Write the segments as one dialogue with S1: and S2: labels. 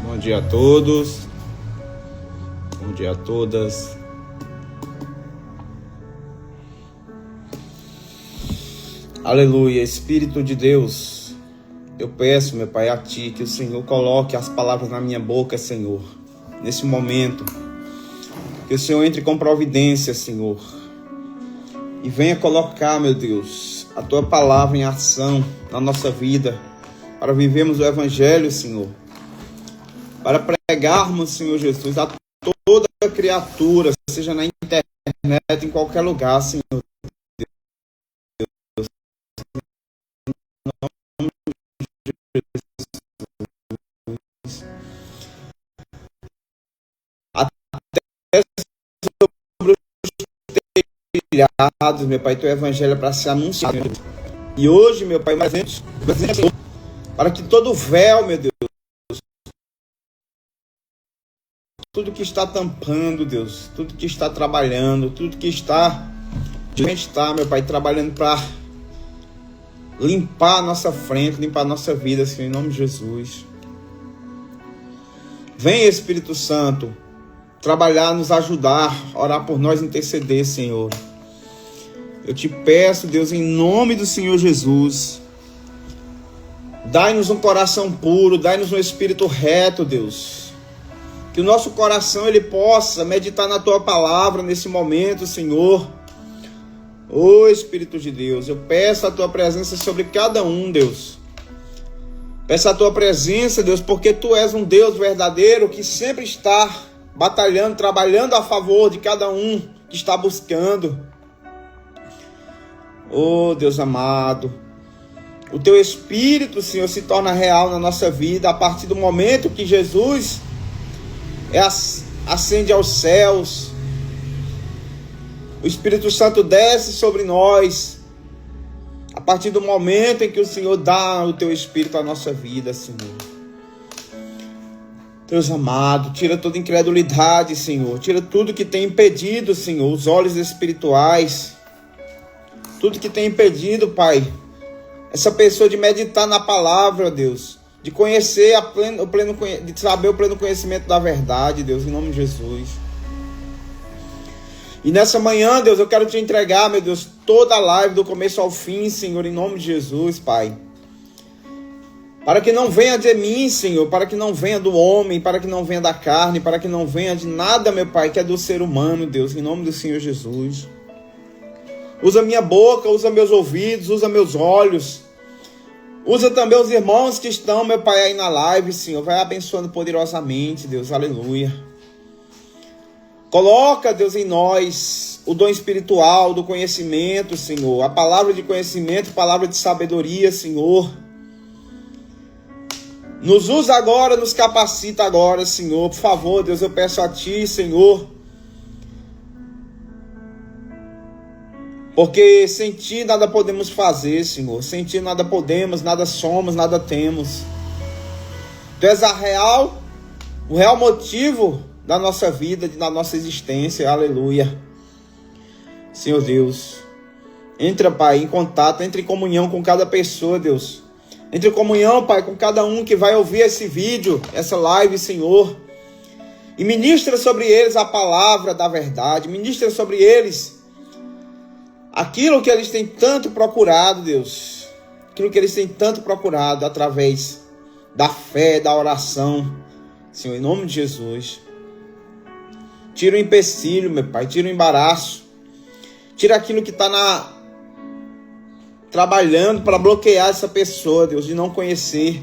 S1: Bom dia a todos, bom dia a todas. Aleluia, Espírito de Deus, eu peço, meu Pai, a Ti, que o Senhor coloque as palavras na minha boca, Senhor, nesse momento, que o Senhor entre com providência, Senhor, e venha colocar, meu Deus, a Tua palavra em ação na nossa vida, para vivermos o Evangelho, Senhor, para pregarmos, Senhor Jesus, a toda criatura, seja na internet, em qualquer lugar, Senhor Deus. Até sobre os telhados, meu Pai, Teu Evangelho é para ser anunciado. E hoje, meu Pai, mais para que todo véu, meu Deus, tudo que está tampando, Deus, tudo que está trabalhando, tudo que está, meu Pai, trabalhando para limpar a nossa frente, limpar a nossa vida, Senhor, em nome de Jesus. Vem, Espírito Santo, trabalhar, nos ajudar, orar por nós, interceder, Senhor. Eu te peço, Deus, em nome do Senhor Jesus, dai-nos um coração puro, dai-nos um espírito reto, Deus. Que o nosso coração ele possa meditar na Tua palavra nesse momento, Senhor. Ô Espírito de Deus, eu peço a Tua presença sobre cada um, Deus. Peço a Tua presença, Deus, porque Tu és um Deus verdadeiro que sempre está batalhando, trabalhando a favor de cada um que está buscando. Ô Deus amado, o Teu Espírito, Senhor, se torna real na nossa vida a partir do momento que Jesus ascende aos céus. O Espírito Santo desce sobre nós a partir do momento em que o Senhor dá o Teu Espírito à nossa vida, Senhor. Deus amado, tira toda incredulidade, Senhor. Tira tudo que tem impedido, Senhor, os olhos espirituais. Tudo que tem impedido, Pai, essa pessoa de meditar na palavra, Deus. De conhecer de saber o pleno conhecimento da verdade, Deus, em nome de Jesus. E nessa manhã, Deus, eu quero Te entregar, meu Deus, toda a live do começo ao fim, Senhor, em nome de Jesus, Pai. Para que não venha de mim, Senhor, para que não venha do homem, para que não venha da carne, para que não venha de nada, meu Pai, que é do ser humano, Deus, em nome do Senhor Jesus. Usa minha boca, usa meus ouvidos, usa meus olhos. Usa também os irmãos que estão, meu Pai, aí na live, Senhor. Vai abençoando poderosamente, Deus. Aleluia. Coloca, Deus, em nós o dom espiritual do conhecimento, Senhor. A palavra de conhecimento, palavra de sabedoria, Senhor. Nos usa agora, nos capacita agora, Senhor. Por favor, Deus, eu peço a Ti, Senhor. Porque sem Ti nada podemos fazer, Senhor. Sem Ti nada podemos, nada somos, nada temos. Tu és o real motivo da nossa vida, da nossa existência. Aleluia. Senhor Deus, entra, Pai, em contato, entre em comunhão com cada pessoa, Deus. Entre em comunhão, Pai, com cada um que vai ouvir esse vídeo, essa live, Senhor. E ministra sobre eles a palavra da verdade. Ministra sobre eles aquilo que eles têm tanto procurado, Deus. Aquilo que eles têm tanto procurado através da fé, da oração. Senhor, em nome de Jesus. Tira o empecilho, meu Pai. Tira o embaraço. Tira aquilo que está trabalhando para bloquear essa pessoa, Deus, de não conhecer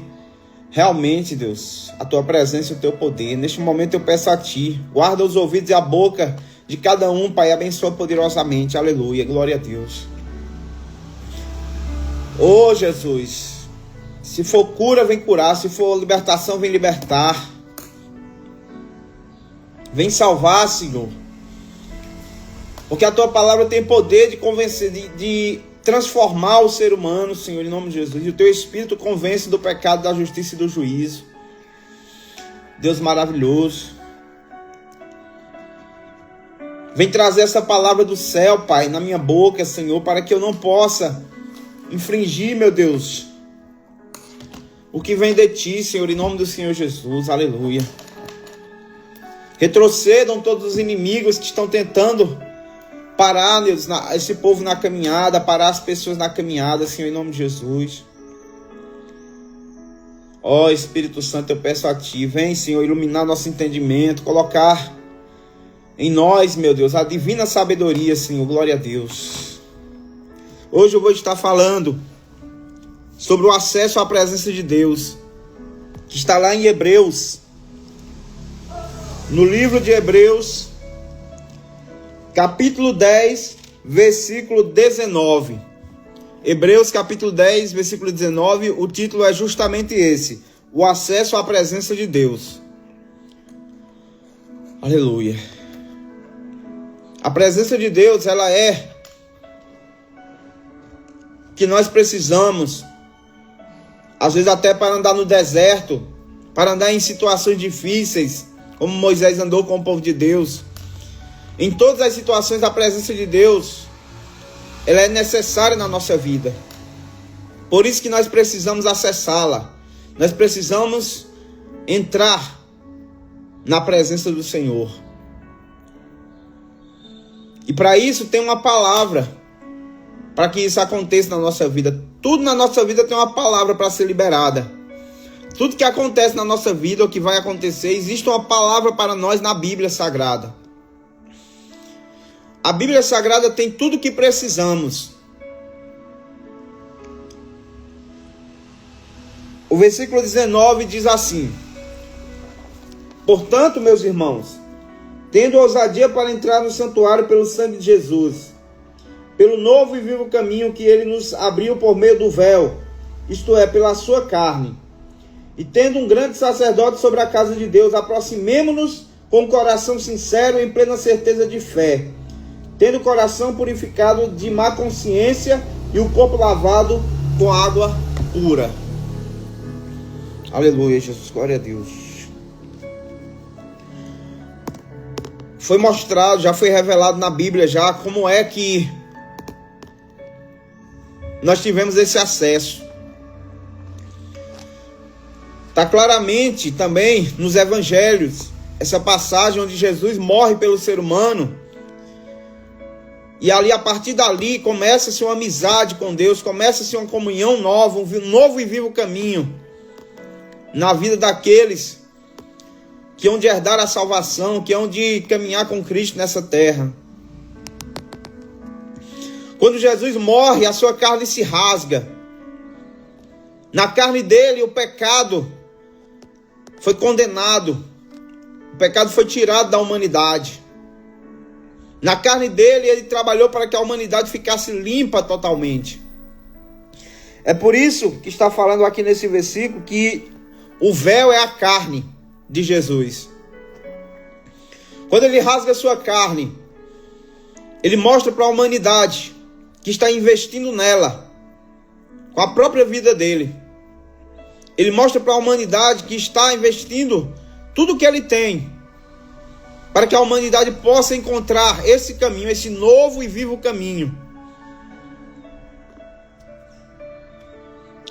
S1: realmente, Deus, a Tua presença e o Teu poder. Neste momento eu peço a Ti. Guarda os ouvidos e a boca de cada um, Pai, abençoa poderosamente, aleluia, glória a Deus. Ô Jesus, se for cura, vem curar, se for libertação, vem libertar, vem salvar, Senhor, porque a Tua palavra tem poder de convencer, de transformar o ser humano, Senhor, em nome de Jesus, e o Teu Espírito convence do pecado, da justiça e do juízo. Deus maravilhoso, vem trazer essa palavra do céu, Pai, na minha boca, Senhor, para que eu não possa infringir, meu Deus, o que vem de ti, Senhor, em nome do Senhor Jesus. Aleluia. Retrocedam todos os inimigos que estão tentando parar, Deus, esse povo na caminhada, parar as pessoas na caminhada, Senhor, em nome de Jesus. Ó Espírito Santo, eu peço a Ti, vem, Senhor, iluminar nosso entendimento, colocar em nós, meu Deus, a divina sabedoria, Senhor, glória a Deus. Hoje eu vou estar falando sobre o acesso à presença de Deus, que está lá em Hebreus, no livro de Hebreus, capítulo 10, versículo 19. Hebreus capítulo 10, versículo 19, o título é justamente esse: o acesso à presença de Deus. Aleluia. A presença de Deus, ela é que nós precisamos, às vezes até para andar no deserto, para andar em situações difíceis, como Moisés andou com o povo de Deus. Em todas as situações, a presença de Deus, ela é necessária na nossa vida. Por isso que nós precisamos acessá-la. Nós precisamos entrar na presença do Senhor. E para isso tem uma palavra, para que isso aconteça na nossa vida. Tudo na nossa vida tem uma palavra para ser liberada. Tudo que acontece na nossa vida, o que vai acontecer, existe uma palavra para nós na Bíblia Sagrada. A Bíblia Sagrada tem tudo o que precisamos. O versículo 19 diz assim: portanto, meus irmãos, tendo ousadia para entrar no santuário pelo sangue de Jesus, pelo novo e vivo caminho que ele nos abriu por meio do véu, isto é, pela sua carne, e tendo um grande sacerdote sobre a casa de Deus, aproximemo-nos com o coração sincero e em plena certeza de fé, tendo o coração purificado de má consciência e o corpo lavado com água pura. Aleluia, Jesus, glória a Deus. Foi mostrado, já foi revelado na Bíblia já como é que nós tivemos esse acesso. Está claramente também nos evangelhos essa passagem onde Jesus morre pelo ser humano. E ali, a partir dali, começa-se uma amizade com Deus, começa-se uma comunhão nova, um novo e vivo caminho na vida daqueles que hão de herdar a salvação, que hão de caminhar com Cristo nessa terra. Quando Jesus morre, a sua carne se rasga. Na carne dele, o pecado foi condenado. O pecado foi tirado da humanidade. Na carne dele, ele trabalhou para que a humanidade ficasse limpa totalmente. É por isso que está falando aqui nesse versículo que o véu é a carne de Jesus. Quando ele rasga a sua carne, ele mostra para a humanidade que está investindo nela, com a própria vida dele. Ele mostra para a humanidade que está investindo tudo que ele tem, para que a humanidade possa encontrar esse caminho, esse novo e vivo caminho.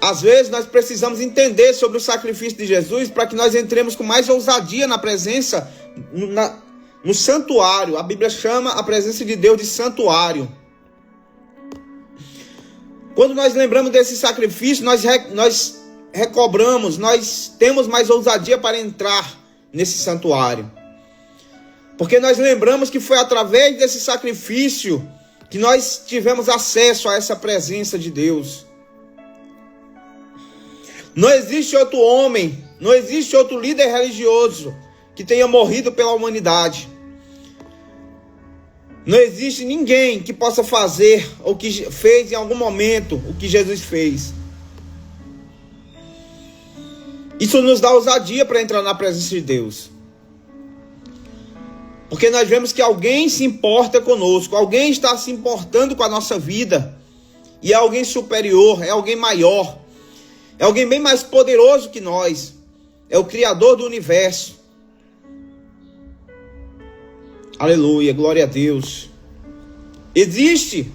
S1: Às vezes nós precisamos entender sobre o sacrifício de Jesus para que nós entremos com mais ousadia na presença, no santuário. A Bíblia chama a presença de Deus de santuário. Quando nós lembramos desse sacrifício, nós recobramos, nós temos mais ousadia para entrar nesse santuário. Porque nós lembramos que foi através desse sacrifício que nós tivemos acesso a essa presença de Deus. Não existe outro homem, não existe outro líder religioso que tenha morrido pela humanidade. Não existe ninguém que possa fazer ou que fez em algum momento o que Jesus fez. Isso nos dá ousadia para entrar na presença de Deus. Porque nós vemos que alguém se importa conosco, alguém está se importando com a nossa vida. E é alguém superior, é alguém maior, é alguém bem mais poderoso que nós. É o Criador do universo. Aleluia, glória a Deus. Existe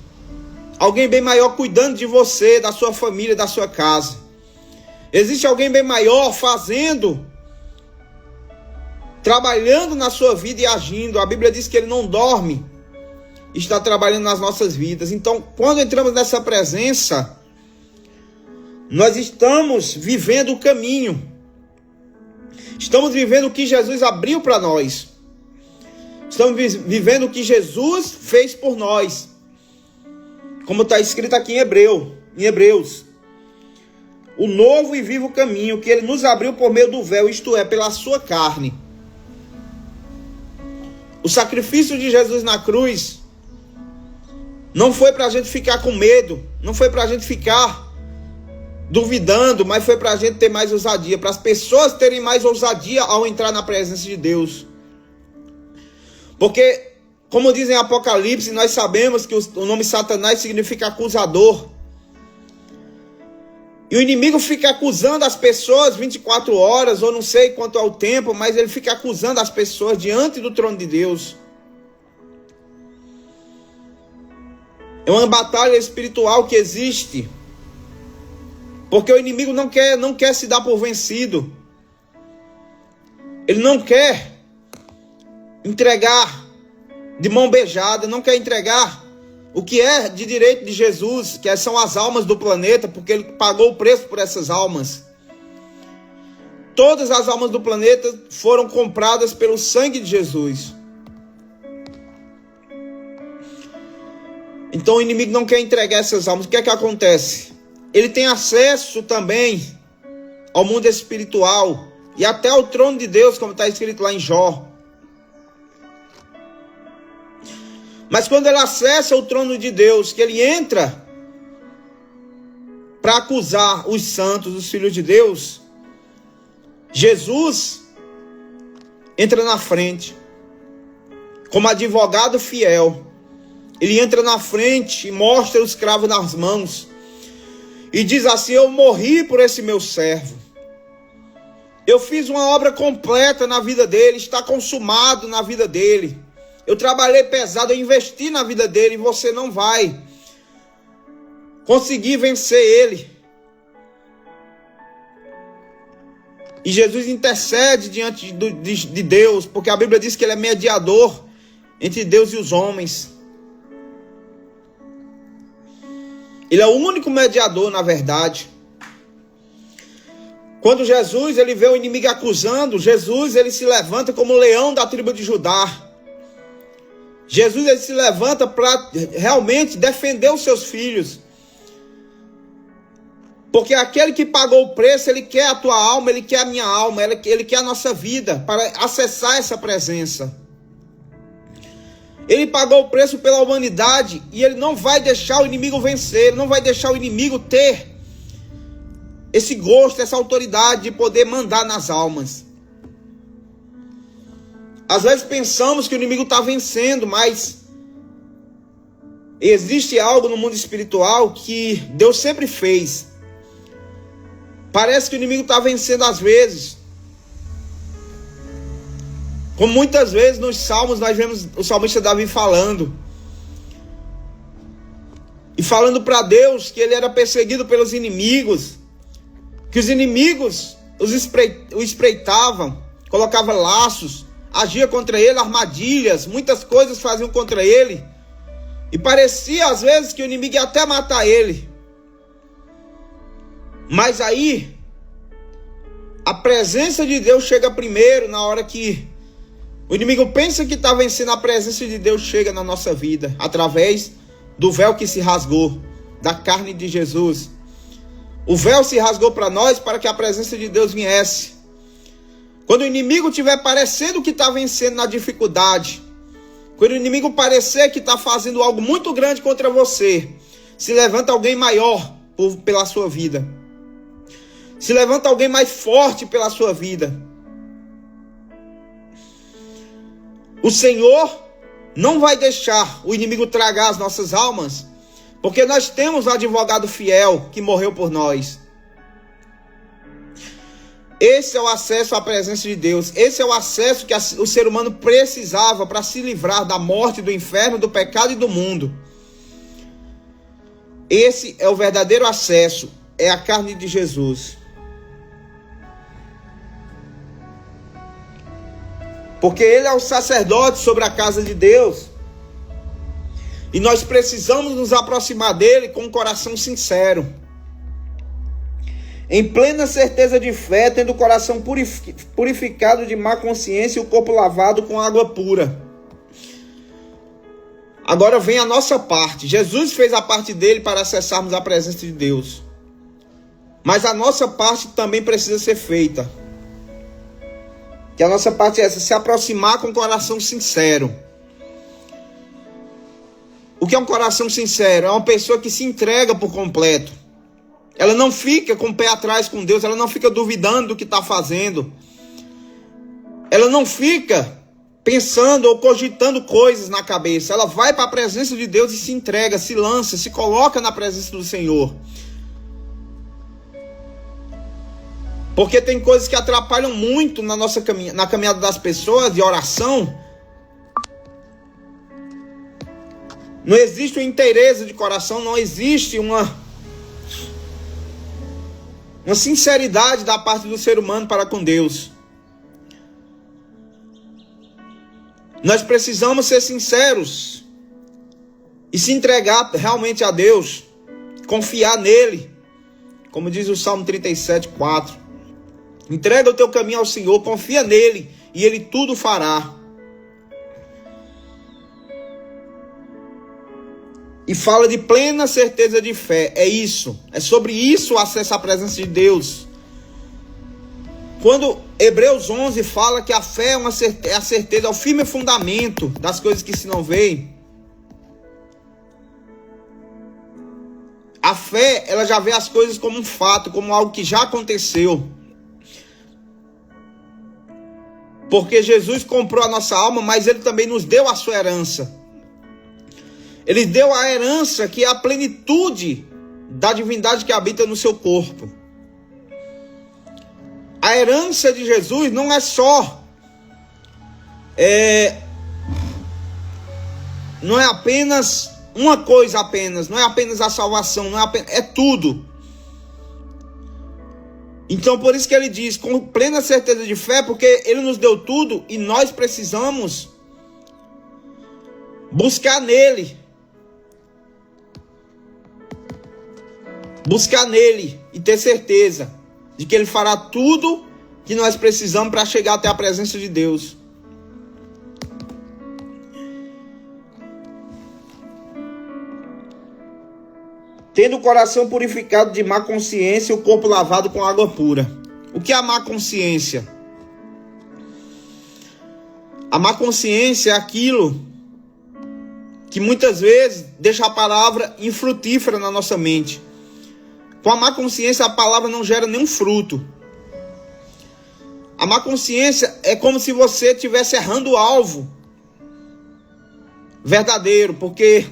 S1: alguém bem maior cuidando de você, da sua família, da sua casa. Existe alguém bem maior fazendo, trabalhando na sua vida e agindo. A Bíblia diz que ele não dorme, está trabalhando nas nossas vidas. Então, quando entramos nessa presença, nós estamos vivendo o caminho. Estamos vivendo o que Jesus abriu para nós. Estamos vivendo o que Jesus fez por nós. Como está escrito aqui em Hebreus. O novo e vivo caminho que ele nos abriu por meio do véu, isto é, pela sua carne. O sacrifício de Jesus na cruz não foi para a gente ficar com medo, não foi para a gente ficar duvidando, mas foi para a gente ter mais ousadia, para as pessoas terem mais ousadia ao entrar na presença de Deus. Porque, como dizem em Apocalipse, nós sabemos que o nome Satanás significa acusador. E o inimigo fica acusando as pessoas 24 horas, ou não sei quanto é o tempo, mas ele fica acusando as pessoas diante do trono de Deus. É uma batalha espiritual que existe. Porque o inimigo não quer se dar por vencido. Ele não quer entregar de mão beijada, não quer entregar o que é de direito de Jesus, que são as almas do planeta, porque ele pagou o preço por essas almas. Todas as almas do planeta foram compradas pelo sangue de Jesus. Então o inimigo não quer entregar essas almas. O que é que acontece? Ele tem acesso também ao mundo espiritual e até ao trono de Deus, como está escrito lá em Jó. Mas quando ele acessa o trono de Deus, que ele entra para acusar os santos, os filhos de Deus, Jesus entra na frente, como advogado fiel. Ele entra na frente e mostra os cravos nas mãos. E diz assim: eu morri por esse meu servo. Eu fiz uma obra completa na vida dele, está consumado na vida dele. Eu trabalhei pesado, eu investi na vida dele, e você não vai conseguir vencer ele. E Jesus intercede diante de Deus, porque a Bíblia diz que ele é mediador entre Deus e os homens. Ele é o único mediador, na verdade. Quando Jesus ele vê o inimigo acusando, Jesus ele se levanta como leão da tribo de Judá. Jesus ele se levanta para realmente defender os seus filhos. Porque aquele que pagou o preço, ele quer a tua alma, ele quer a minha alma, ele quer a nossa vida para acessar essa presença. Ele pagou o preço pela humanidade e ele não vai deixar o inimigo vencer, ele não vai deixar o inimigo ter esse gosto, essa autoridade de poder mandar nas almas. Às vezes pensamos que o inimigo está vencendo, mas existe algo no mundo espiritual que Deus sempre fez. Parece que o inimigo está vencendo às vezes. Como muitas vezes nos salmos nós vemos o salmista Davi falando. E falando para Deus que ele era perseguido pelos inimigos. Que os inimigos o espreitavam, colocavam laços, agia contra ele, armadilhas, muitas coisas faziam contra ele. E parecia às vezes que o inimigo ia até matar ele. Mas aí, a presença de Deus chega primeiro. Na hora que o inimigo pensa que está vencendo, a presença de Deus chega na nossa vida, através do véu que se rasgou, da carne de Jesus. O véu se rasgou para nós, para que a presença de Deus viesse. Quando o inimigo estiver parecendo que está vencendo na dificuldade, quando o inimigo parecer que está fazendo algo muito grande contra você, se levanta alguém maior pela sua vida. Se levanta alguém mais forte pela sua vida. O Senhor não vai deixar o inimigo tragar as nossas almas, porque nós temos um advogado fiel que morreu por nós. Esse é o acesso à presença de Deus. Esse é o acesso que o ser humano precisava para se livrar da morte, do inferno, do pecado e do mundo. Esse é o verdadeiro acesso. É a carne de Jesus. Porque ele é o sacerdote sobre a casa de Deus. E nós precisamos nos aproximar dele com um coração sincero, em plena certeza de fé, tendo o coração purificado de má consciência e o corpo lavado com água pura. Agora vem a nossa parte. Jesus fez a parte dele para acessarmos a presença de Deus. Mas a nossa parte também precisa ser feita. Que a nossa parte é essa, se aproximar com o coração sincero. O que é um coração sincero? É uma pessoa que se entrega por completo. Ela não fica com o pé atrás com Deus, ela não fica duvidando do que está fazendo. Ela não fica pensando ou cogitando coisas na cabeça. Ela vai para a presença de Deus e se entrega, se lança, se coloca na presença do Senhor. Porque tem coisas que atrapalham muito na caminhada das pessoas de oração. Não existe uma inteireza de coração, não existe uma sinceridade da parte do ser humano para com Deus. Nós precisamos ser sinceros e se entregar realmente a Deus, confiar nele, como diz o Salmo 37:4. Entrega o teu caminho ao Senhor, confia nele e ele tudo fará. E fala de plena certeza de fé. É isso. É sobre isso o acesso à presença de Deus. Quando Hebreus 11 fala que a fé é a certeza, é o firme fundamento das coisas que se não veem. A fé, ela já vê as coisas como um fato, como algo que já aconteceu. Porque Jesus comprou a nossa alma, mas ele também nos deu a sua herança. Ele deu a herança que é a plenitude da divindade que habita no seu corpo. A herança de Jesus não é só... não é apenas uma coisa apenas. Não é apenas a salvação. Não é, é tudo. Então por isso que ele diz, com plena certeza de fé, porque ele nos deu tudo e nós precisamos buscar nele. Buscar nele e ter certeza de que ele fará tudo que nós precisamos para chegar até a presença de Deus. Tendo o coração purificado de má consciência e o corpo lavado com água pura. O que é a má consciência? A má consciência é aquilo que muitas vezes deixa a palavra infrutífera na nossa mente. Com a má consciência, a palavra não gera nenhum fruto. A má consciência é como se você estivesse errando o alvo verdadeiro, porque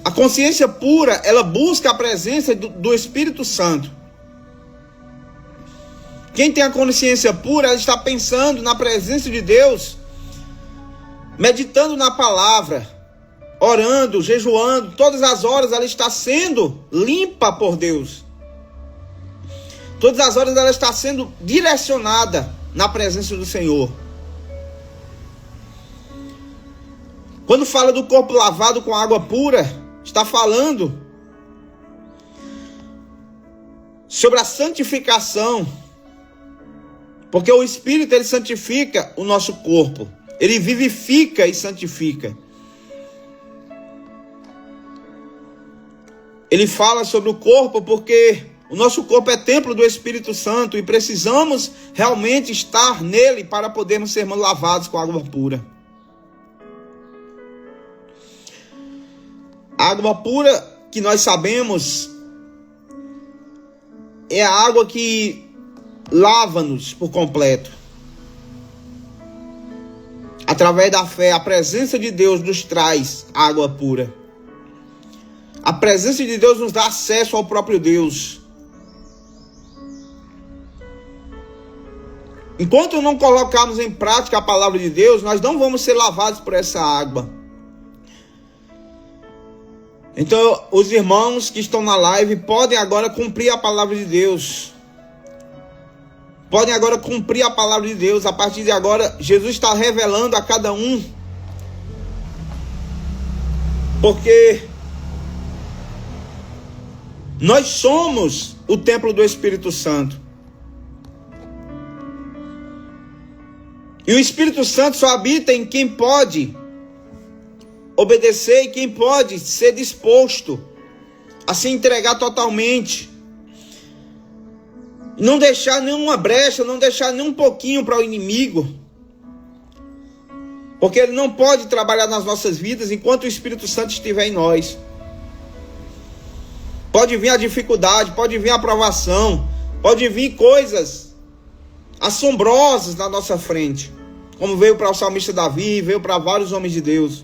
S1: a consciência pura, ela busca a presença do Espírito Santo. Quem tem a consciência pura, ela está pensando na presença de Deus, meditando na palavra, orando, jejuando, todas as horas ela está sendo limpa por Deus. Todas as horas ela está sendo direcionada na presença do Senhor. Quando fala do corpo lavado com água pura, está falando sobre a santificação. Porque o Espírito, ele santifica o nosso corpo. Ele vivifica e santifica. Ele fala sobre o corpo porque o nosso corpo é templo do Espírito Santo e precisamos realmente estar nele para podermos ser lavados com água pura. A água pura que nós sabemos é a água que lava-nos por completo. Através da fé, a presença de Deus nos traz água pura. A presença de Deus nos dá acesso ao próprio Deus. Enquanto não colocarmos em prática a palavra de Deus, nós não vamos ser lavados por essa água. Então, os irmãos que estão na live podem agora cumprir a palavra de Deus. podem agora cumprir a palavra de Deus. A partir de agora, Jesus está revelando a cada um. Porque nós somos o templo do Espírito Santo. E o Espírito Santo só habita em quem pode obedecer e quem pode ser disposto a se entregar totalmente. Não deixar nenhuma brecha, não deixar nem um pouquinho para o inimigo. Porque ele não pode trabalhar nas nossas vidas enquanto o Espírito Santo estiver em nós. Pode vir a dificuldade, pode vir a provação, pode vir coisas assombrosas na nossa frente, como veio para o salmista Davi, veio para vários homens de Deus.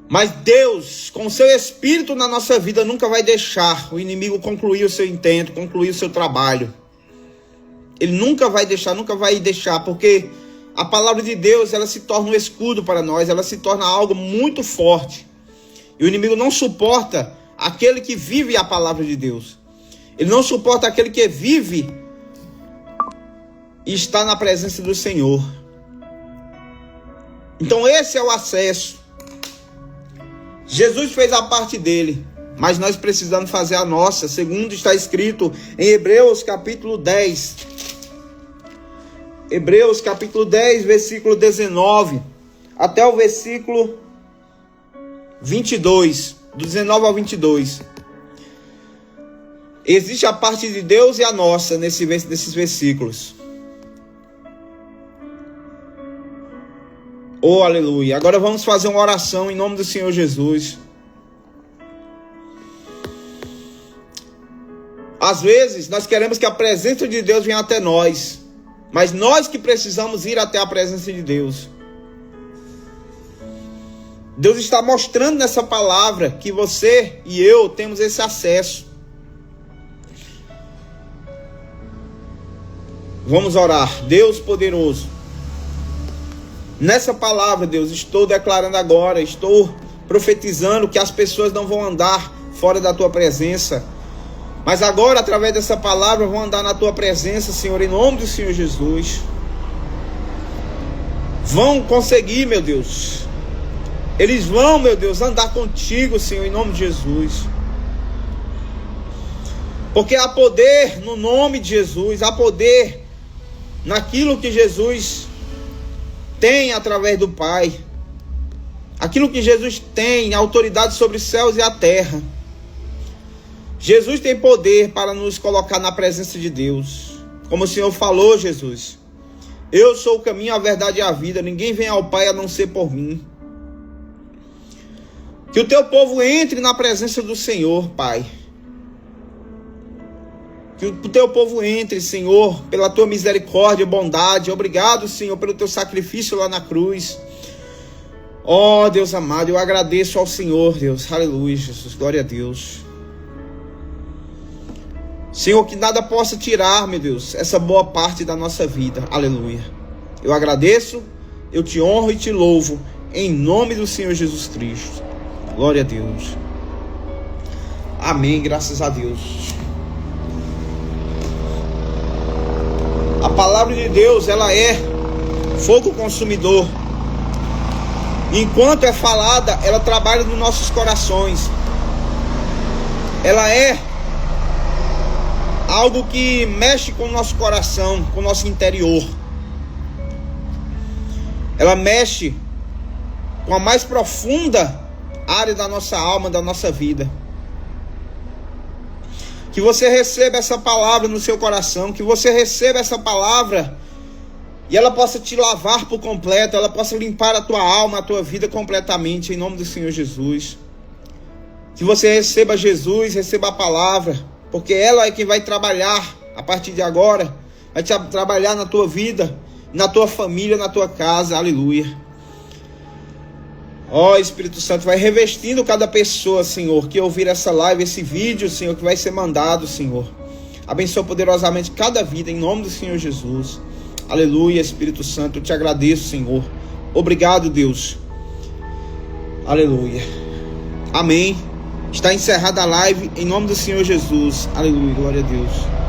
S1: Mas Deus, com o seu Espírito na nossa vida, nunca vai deixar o inimigo concluir o seu intento, concluir o seu trabalho. Ele nunca vai deixar, porque a palavra de Deus, ela se torna um escudo para nós, ela se torna algo muito forte. E o inimigo não suporta aquele que vive a palavra de Deus. Ele não suporta aquele que vive e está na presença do Senhor. Então esse é o acesso. Jesus fez a parte dele, mas nós precisamos fazer a nossa, segundo está escrito em Hebreus capítulo 10. Hebreus capítulo 10, versículo 19, até o versículo 22, do 19 ao 22. Existe a parte de Deus e a nossa nesses versículos. Oh, aleluia. Agora vamos fazer uma oração em nome do Senhor Jesus. Às vezes nós queremos que a presença de Deus venha até nós, mas nós que precisamos ir até a presença de Deus. Deus está mostrando nessa palavra que você e eu temos esse acesso. Vamos orar. Deus poderoso, nessa palavra, Deus, estou declarando agora, estou profetizando que as pessoas não vão andar fora da tua presença, mas agora, através dessa palavra, vão andar na tua presença, Senhor, em nome do Senhor Jesus. Vão conseguir, meu Deus. Eles vão, meu Deus, andar contigo, Senhor, em nome de Jesus. Porque há poder no nome de Jesus, há poder naquilo que Jesus tem através do Pai. Aquilo que Jesus tem, autoridade sobre os céus e a terra. Jesus tem poder para nos colocar na presença de Deus. Como o Senhor falou, Jesus: eu sou o caminho, a verdade e a vida. Ninguém vem ao Pai a não ser por mim. Que o teu povo entre na presença do Senhor, Pai. Que o teu povo entre, Senhor, pela tua misericórdia e bondade. Obrigado, Senhor, pelo teu sacrifício lá na cruz. Oh, Deus amado, eu agradeço ao Senhor, Deus. Aleluia, Jesus. Glória a Deus. Senhor, que nada possa tirar, meu Deus, essa boa parte da nossa vida. Aleluia. Eu agradeço, eu te honro e te louvo, em nome do Senhor Jesus Cristo. Glória a Deus. Amém, graças a Deus. A palavra de Deus, ela é fogo consumidor. Enquanto é falada, ela trabalha nos nossos corações. Ela é algo que mexe com o nosso coração, com o nosso interior. Ela mexe com a mais profunda área da nossa alma, da nossa vida. Que você receba essa palavra no seu coração, que você receba essa palavra e ela possa te lavar por completo, ela possa limpar a tua alma, a tua vida completamente, em nome do Senhor Jesus. Que você receba Jesus, receba a palavra, porque ela é quem vai trabalhar a partir de agora, vai trabalhar na tua vida, na tua família, na tua casa. Aleluia. Ó, Espírito Santo, vai revestindo cada pessoa, Senhor, que ouvir essa live, esse vídeo, Senhor, que vai ser mandado, Senhor. Abençoa poderosamente cada vida, em nome do Senhor Jesus. Aleluia, Espírito Santo, eu te agradeço, Senhor. Obrigado, Deus. Aleluia. Amém. Está encerrada a live, em nome do Senhor Jesus. Aleluia, glória a Deus.